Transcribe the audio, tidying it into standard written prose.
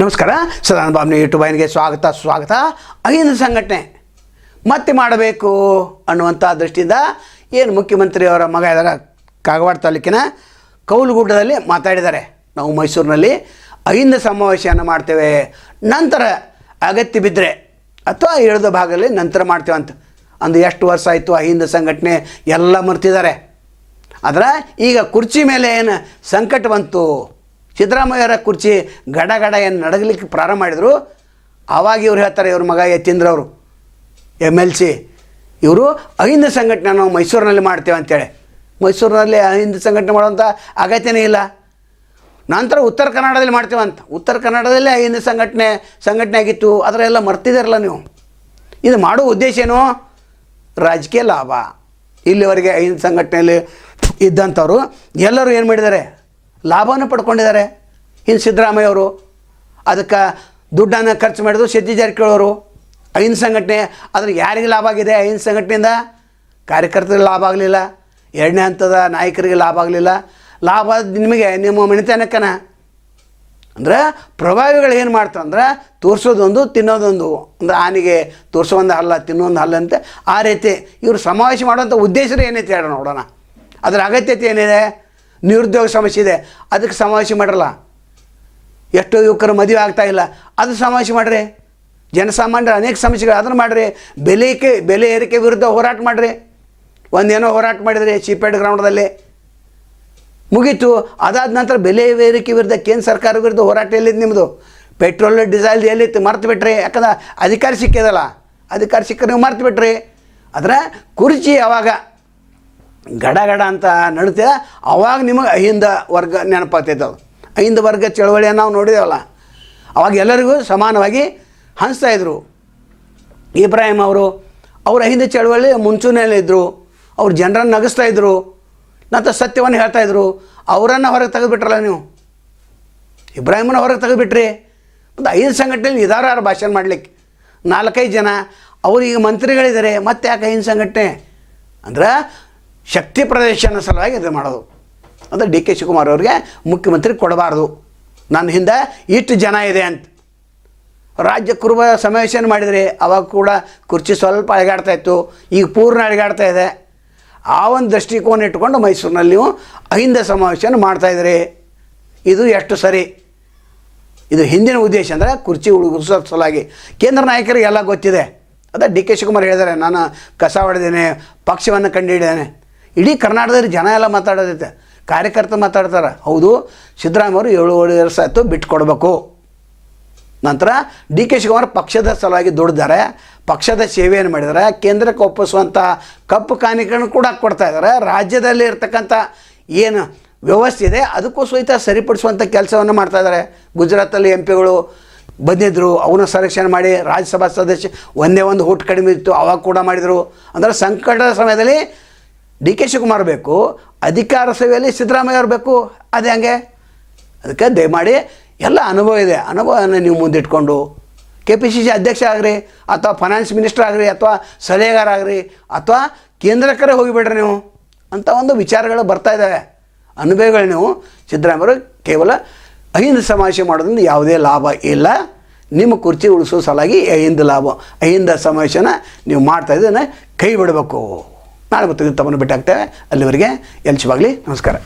ನಮಸ್ಕಾರ. ಸದಾನಂದ ಬಾಬ್ನಿ ಯೂಟ್ಯೂಬ್ ವಾಹಿನಿಗೆ ಸ್ವಾಗತ. ಅಹಿಂದ ಸಂಘಟನೆ ಮತ್ತೆ ಮಾಡಬೇಕು ಅನ್ನುವಂಥ ದೃಷ್ಟಿಯಿಂದ ಏನು ಮುಖ್ಯಮಂತ್ರಿಯವರ ಮಗ ಇದ್ದಾರೆ, ಕಾಗವಾಡ ತಾಲೂಕಿನ ಕೌಲುಗುಡ್ಡದಲ್ಲಿ ಮಾತಾಡಿದ್ದಾರೆ. ನಾವು ಮೈಸೂರಿನಲ್ಲಿ ಅಹಿಂದ ಸಮಾವೇಶವನ್ನು ಮಾಡ್ತೇವೆ, ನಂತರ ಅಗತ್ಯ ಬಿದ್ದರೆ ಅಥವಾ ಇಳಿದ ಭಾಗದಲ್ಲಿ ನಂತರ ಮಾಡ್ತೇವೆ ಅಂತ ಅಂದು ಎಷ್ಟು ವರ್ಷ ಆಯಿತು ಅಹಿಂದ ಸಂಘಟನೆ ಎಲ್ಲ ಮರ್ತಿದ್ದಾರೆ. ಆದರೆ ಈಗ ಕುರ್ಚಿ ಮೇಲೆ ಏನು ಸಂಕಟ ಬಂತು, ಸಿದ್ದರಾಮಯ್ಯರ ಕುರ್ಚಿ ಗಡ ಏನು ನಡಗಲಿಕ್ಕೆ ಪ್ರಾರಂಭ ಮಾಡಿದರು. ಆವಾಗ ಇವ್ರು ಹೇಳ್ತಾರೆ, ಇವ್ರ ಮಗ ಯತೀಂದ್ರ ಅವರು MLC ಇವರು ಅಹಿಂದ ಸಂಘಟನೆ ನಾವು ಮೈಸೂರಿನಲ್ಲಿ ಮಾಡ್ತೇವೆ ಅಂತೇಳಿ. ಮೈಸೂರಿನಲ್ಲಿ ಅಹಿಂದ ಸಂಘಟನೆ ಮಾಡುವಂಥ ಅಗತ್ಯನೇ ಇಲ್ಲ. ನಂತರ ಉತ್ತರ ಕನ್ನಡದಲ್ಲಿ ಮಾಡ್ತೇವಂತ, ಉತ್ತರ ಕನ್ನಡದಲ್ಲೇ ಅಹಿಂದ ಸಂಘಟನೆ ಆಗಿತ್ತು. ಅದರೆಲ್ಲ ಮರ್ತಿದ್ದಾರಲ್ಲ ನೀವು. ಇದು ಮಾಡೋ ಉದ್ದೇಶ ಏನು? ರಾಜಕೀಯ ಲಾಭ. ಇಲ್ಲಿವರೆಗೆ ಅಹಿಂದ ಸಂಘಟನೆಯಲ್ಲಿ ಇದ್ದಂಥವ್ರು ಎಲ್ಲರೂ ಏನು ಮಾಡಿದ್ದಾರೆ, ಲಾಭವನ್ನು ಪಡ್ಕೊಂಡಿದ್ದಾರೆ. ಇನ್ನು ಸಿದ್ದರಾಮಯ್ಯವರು ಅದಕ್ಕೆ ದುಡ್ಡನ್ನು ಖರ್ಚು ಮಾಡಿದ್ರು. ಸತೀಶ್ ಜಾರಕಿಹೊಳಿ ಅವರು ಅಹಿಂದ ಸಂಘಟನೆ, ಆದರೆ ಯಾರಿಗೆ ಲಾಭ ಆಗಿದೆ ಅಹಿಂದ ಸಂಘಟನೆಯಿಂದ? ಕಾರ್ಯಕರ್ತರಿಗೆ ಲಾಭ ಆಗಲಿಲ್ಲ, ಎರಡನೇ ಹಂತದ ನಾಯಕರಿಗೆ ಲಾಭ ಆಗಲಿಲ್ಲ. ಲಾಭ ನಿಮಗೆ ನಿಮ್ಮ ಮನೆತನಕ್ಕನ ಅಂದ್ರೆ ಪ್ರಭಾವಿಗಳು ಏನು ಮಾಡ್ತಾರಂದ್ರೆ ತೋರಿಸೋದೊಂದು ತಿನ್ನೋದೊಂದು, ಅಂದರೆ ಆನೆಗೆ ತೋರಿಸೋಒಂದು ಹಲ್ಲ ತಿನ್ನೋದು ಹಲ್ಲ ಅಂತ. ಆ ರೀತಿ ಇವರು ಸಮಾವೇಶ ಮಾಡುವಂಥ ಉದ್ದೇಶ ಏನೈತೆ ಹೇಳೋಣ, ನೋಡೋಣ. ಅದರ ಅಗತ್ಯತೆ ಏನಿದೆ? ನಿರುದ್ಯೋಗ ಸಮಸ್ಯೆ ಇದೆ, ಅದಕ್ಕೆ ಸಮಾವೇಶ ಮಾಡಿರಲ್ಲ. ಎಷ್ಟೋ ಯುವಕರು ಮದುವೆ ಆಗ್ತಾಯಿಲ್ಲ, ಅದು ಸಮಾವೇಶ ಮಾಡಿರಿ. ಜನಸಾಮಾನ್ಯರ ಅನೇಕ ಸಮಸ್ಯೆಗಳು, ಅದನ್ನು ಮಾಡಿರಿ. ಬೆಲೆ ಏರಿಕೆ ವಿರುದ್ಧ ಹೋರಾಟ ಮಾಡಿರಿ. ಒಂದೇನೋ ಹೋರಾಟ ಮಾಡಿದ್ರಿ ಚೀಪೇಡ್ ಗ್ರೌಂಡ್ದಲ್ಲಿ, ಮುಗೀತು. ಅದಾದ ನಂತರ ಬೆಲೆ ಏರಿಕೆ ವಿರುದ್ಧ ಕೇಂದ್ರ ಸರ್ಕಾರ ವಿರುದ್ಧ ಹೋರಾಟ ಎಲ್ಲಿದ್ದು ನಿಮ್ಮದು? ಪೆಟ್ರೋಲ್ ಡೀಸೆಲ್ ಎಲ್ಲಿತ್ತು? ಮರ್ತು ಬಿಟ್ರಿ. ಯಾಕಂದ್ರೆ ಅಧಿಕಾರ ಸಿಕ್ಕಿದಲ್ಲ, ಅಧಿಕಾರ ಸಿಕ್ಕರೆ ನೀವು ಮರ್ತು ಬಿಟ್ರಿ. ಆದರೆ ಕುರ್ಚಿ ಅವಾಗ ಗಡ ಅಂತ ನಡುತ್ತೆ, ಅವಾಗ ನಿಮಗೆ ಅಹಿಂದ ವರ್ಗ ನೆನಪಾಗ್ತೈತೆ. ಅದು ಅಹಿಂದ ವರ್ಗ ಚಳವಳಿಯನ್ನು ನಾವು ನೋಡಿದೇವಲ್ಲ, ಅವಾಗ ಎಲ್ಲರಿಗೂ ಸಮಾನವಾಗಿ ಹಂಚ್ತಾಯಿದ್ರು. ಇಬ್ರಾಹಿಂ ಅವರು ಅಹಿಂದ ಚಳವಳಿ ಮುಂಚೂಣಿಯಲ್ಲಿದ್ದರು. ಅವ್ರು ಜನರನ್ನು ನಗಿಸ್ತಾಯಿದ್ರು, ನಂತರ ಸತ್ಯವನ್ನು ಹೇಳ್ತಾಯಿದ್ರು. ಅವರನ್ನು ಹೊರಗೆ ತೆಗೆದುಬಿಟ್ರಲ್ಲ ನೀವು, ಇಬ್ರಾಹಿಮನ ಹೊರಗೆ ತೆಗೆದುಬಿಟ್ರಿ. ಮತ್ತು ಅಹಿಂದ ಸಂಘಟನೆಯಲ್ಲಿ ಇದಾರು ಭಾಷಣ ಮಾಡಲಿಕ್ಕೆ 4-5 ಜನ, ಅವರಿಗೆ ಮಂತ್ರಿಗಳಿದ್ದಾರೆ. ಮತ್ತೆ ಯಾಕೆ ಅಹಿಂದ ಸಂಘಟನೆ? ಅಂದ್ರೆ ಶಕ್ತಿ ಪ್ರದರ್ಶನ ಸಲುವಾಗಿ ಇದು ಮಾಡೋದು. ಅಂದರೆ DK ಶಿವಕುಮಾರ್ ಅವ್ರಿಗೆ ಮುಖ್ಯಮಂತ್ರಿ ಕೊಡಬಾರ್ದು, ನನ್ನ ಹಿಂದೆ ಇಷ್ಟು ಜನ ಇದೆ ಅಂತ. ರಾಜ್ಯ ಕುರುಬ ಸಮಾವೇಶ ಮಾಡಿದರೆ ಅವಾಗ ಕೂಡ ಕುರ್ಚಿ ಸ್ವಲ್ಪ ಅಳಗಾಡ್ತಾಯಿತ್ತು, ಈಗ ಪೂರ್ಣ ಅಳಗಾಡ್ತಾ ಇದೆ. ಆ ಒಂದು ದೃಷ್ಟಿಕೋನ ಇಟ್ಕೊಂಡು ಮೈಸೂರಿನಲ್ಲಿ ನೀವು ಅಹಿಂದ ಸಮಾವೇಶನ ಮಾಡ್ತಾಯಿದ್ರಿ. ಇದು ಎಷ್ಟು ಸರಿ? ಇದು ಹಿಂದಿನ ಉದ್ದೇಶ ಅಂದರೆ ಕುರ್ಚಿ ಉಳಿಸೋ ಸಲುವಾಗಿ. ಕೇಂದ್ರ ನಾಯಕರಿಗೆ ಎಲ್ಲ ಗೊತ್ತಿದೆ. ಅದೇ DK ಶಿವಕುಮಾರ್ ಹೇಳಿದ್ದಾರೆ, ನಾನು ಕಸ ಹೊಡೆದೇನೆ, ಪಕ್ಷವನ್ನು ಕಂಡುಹಿಡಿದೇನೆ. ಇಡೀ ಕರ್ನಾಟಕದಲ್ಲಿ ಜನ ಎಲ್ಲ ಮಾತಾಡೋದೈತೆ, ಕಾರ್ಯಕರ್ತರು ಮಾತಾಡ್ತಾರೆ. ಹೌದು, ಸಿದ್ದರಾಮಯ್ಯವರು 7 ವರ್ಷ ಆಯಿತು ಬಿಟ್ಟು ಕೊಡಬೇಕು. ನಂತರ DK ಶಿವಕುಮಾರ್ ಪಕ್ಷದ ಸಲುವಾಗಿ ದುಡಿದಾರೆ, ಪಕ್ಷದ ಸೇವೆಯನ್ನು ಮಾಡಿದ್ದಾರೆ. ಕೇಂದ್ರಕ್ಕೆ ಒಪ್ಪಿಸುವಂಥ ಕಪ್ಪು ಕಾಣಿಕೆಗಳನ್ನು ಕೂಡ ಕೊಡ್ತಾಯಿದ್ದಾರೆ. ರಾಜ್ಯದಲ್ಲಿ ಇರ್ತಕ್ಕಂಥ ಏನು ವ್ಯವಸ್ಥೆ ಇದೆ ಅದಕ್ಕೂ ಸಹಿತ ಸರಿಪಡಿಸುವಂಥ ಕೆಲಸವನ್ನು ಮಾಡ್ತಾಯಿದ್ದಾರೆ. ಗುಜರಾತಲ್ಲಿ MP ಗಳು ಬಂದಿದ್ದರು, ಅವನ್ನ ಸೆಲೆಕ್ಷನ್ ಮಾಡಿ ರಾಜ್ಯಸಭಾ ಸದಸ್ಯ ಒಂದೇ ಒಂದು ಓಟ್ ಕಡಿಮೆ ಇತ್ತು, ಅವಾಗ ಕೂಡ ಮಾಡಿದರು. ಅಂದರೆ ಸಂಕಟದ ಸಮಯದಲ್ಲಿ DK ಶಿವಕುಮಾರ್ ಬೇಕು, ಅಧಿಕಾರ ಸೇವೆಯಲ್ಲಿ ಸಿದ್ದರಾಮಯ್ಯ ಅವ್ರು ಬೇಕು. ಅದೇ ಹಂಗೆ. ಅದಕ್ಕೆ ದಯಮಾಡಿ ಎಲ್ಲ ಅನುಭವ ಇದೆ, ಅನುಭವವನ್ನು ನೀವು ಮುಂದಿಟ್ಕೊಂಡು KPCC ಅಧ್ಯಕ್ಷ ಆಗ್ರಿ, ಅಥವಾ ಫೈನಾನ್ಸ್ ಮಿನಿಸ್ಟರ್ ಆಗ್ರಿ, ಅಥವಾ ಸಲಹೆಗಾರ ಆಗ್ರಿ, ಅಥವಾ ಕೇಂದ್ರಕ್ಕರೇ ಹೋಗಿಬಿಡ್ರಿ ನೀವು ಅಂತ ಒಂದು ವಿಚಾರಗಳು ಬರ್ತಾ ಇದ್ದಾವೆ. ಅನುಭವಗಳು ನೀವು ಸಿದ್ದರಾಮಯ್ಯವರು ಕೇವಲ ಅಹಿಂದ ಸಮಾವೇಶ ಮಾಡೋದ್ರಿಂದ ಯಾವುದೇ ಲಾಭ ಇಲ್ಲ. ನಿಮ್ಮ ಕುರ್ಚಿ ಉಳಿಸೋ ಸಲುವಾಗಿ ಅಹಿಂದ ಸಮಾವೇಶನ ನೀವು ಮಾಡ್ತಾಯಿದ್ದನ್ನು ಕೈ ಬಿಡಬೇಕು. ನಾಳೆ ಗೊತ್ತಿದ್ದು ತಮ್ಮನ್ನು ಭೇಟಿ ಆಗ್ತೇವೆ. ಅಲ್ಲಿವರೆಗೆ ಎಲ್ಚಿವಾಗಲಿ. ನಮಸ್ಕಾರ.